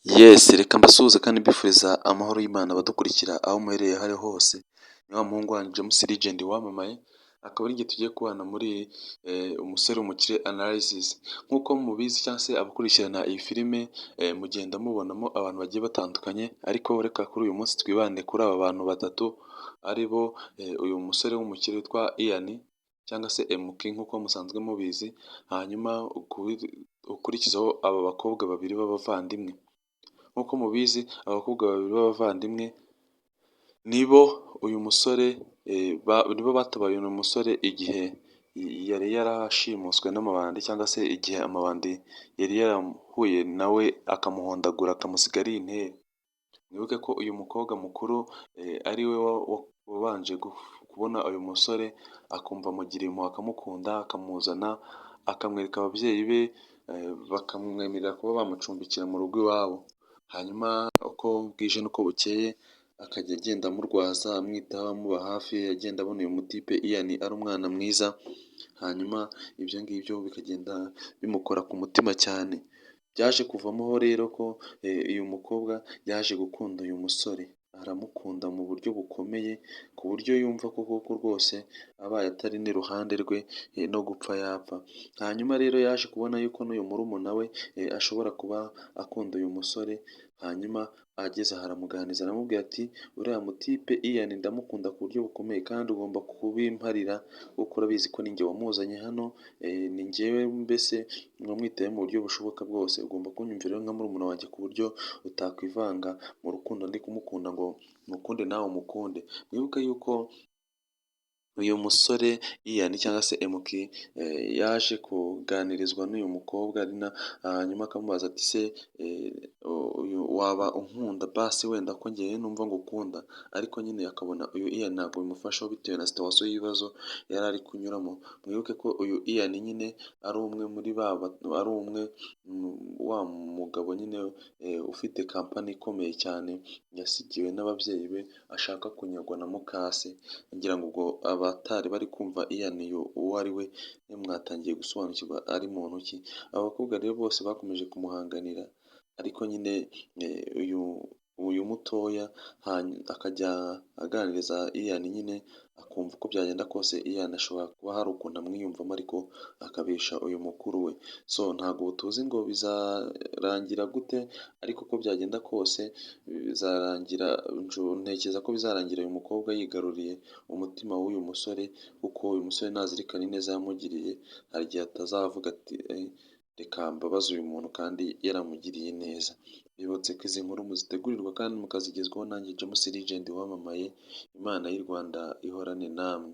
Yes, reka mbasuhuze kandi mbifuriza amahoro y'Imana abadukurikira aho muherereye aho ariho hose, ni wa muhungu wanyu James Legend wamamaye, akaba ari igihe tugiye kubana muri umusore w'umukire analysis. Nk'uko mubizi cyangwa se abakurikirana iyi filime mugenda mubonamo abantu bagiye batandukanye, ariko reka kuri uyu munsi twibande kuri aba bantu batatu, ari bo uyu musore w'umukire witwa Ian cyangwa se MK nk'uko musanzwe mubizi, hanyuma ukurikizaho aba bakobwa babiri b'abavandimwe. Nk'uko mubizi abakobwa babiri b'abavandimwe nibo uyu musore nibo batabaye uyu musore igihe yari yarashimuswe n'amabandi, cyangwa se igihe amabandi yari yarahuye nawe akamuhondagura akamusiga ari intere. Mwibuke ko uyu mukobwa mukuru ari we wabanje kubona uyu musore akumva amugiriye impuhwe akamukunda, akamuzana akamwereka ababyeyi be, bakamwemerera kuba bamucumbikira mu rugo iwabo. Hanyuma uko bwije n'uko bukeye akajya agenda amurwaza amwitaho amuba hafi, agenda abona uyu mutipe Ian ari umwana mwiza, hanyuma ibyo ngibyo bikagenda bimukora ku mutima cyane. Byaje kuvamo rero ko uyu mukobwa yaje gukunda uyu musore, aramukunda mu buryo bukomeye ku buryo yumva ko koko rwose abaye atari n'iruhande rwe no gupfa yapfa. Hanyuma rero yaje kubona yuko n'uyu murumuna we ashobora kuba akunda uyu musore, hanyuma ageze aha aramuganiriza aramubwira ati uriya mutipe Ian ndamukunda ku buryo bukomeye kandi ugomba kubimparira kuko urabizi ko ninjye wamuzanye hano, ni njyewe mbese wamwitayeho mu buryo bushoboka bwose, ugomba kunyumvira nka murumuna wanjye ku buryo utakwivanga mu rukundo ndi kumukunda ngo mukunde nawe umukunde. Mwibuke yuko uyu musore Ian cyangwa se MK yaje kuganirizwa n'uyu mukobwa hanyuma akamubaza ati se waba unkunda basi wenda ko ngewe numva ngo ukunda, ariko nyine akabona uyu Ian ntabwo bimufashaho bitewe na situation y'ibibazo yari ari kunyuramo. Mwibuke ko uyu Ian nyine ari umwe muri ari umwe wa mugabo nyine ufite kampani ikomeye cyane yasigiwe n'ababyeyi be, ashaka kunyagwa na mukase. Ngira ngo ubwo abatari bari kumva Ian uwo ari we mwatangiye gusobanukirwa ari muntu ki. Aba bakobwa rero bose bakomeje kumuhanganira, ariko nyine uyu mutoya akajya aganiriza Ian nyine akumva uko byagenda kose Ian ashobora kuba hari ukuntu amwiyumvamo, ariko akabesha uyu mukuru we. So ntabwo tuzi ngo bizarangira gute, ariko uko byagenda kose bizarangira, ntekereza ko bizarangira uyu mukobwa yigaruriye umutima w'uyu musore, kuko uyu musore nazirikana ineza yamugiriye hari igihe atazavuga ati reka mbabaze uyu muntu kandi yaramugiriye neza. Bibutse ko izi nkuru muzitegurirwa kandi mukazigezwaho nanjye James Legend wamamaye. Imana y'u Rwanda ihorane namwe.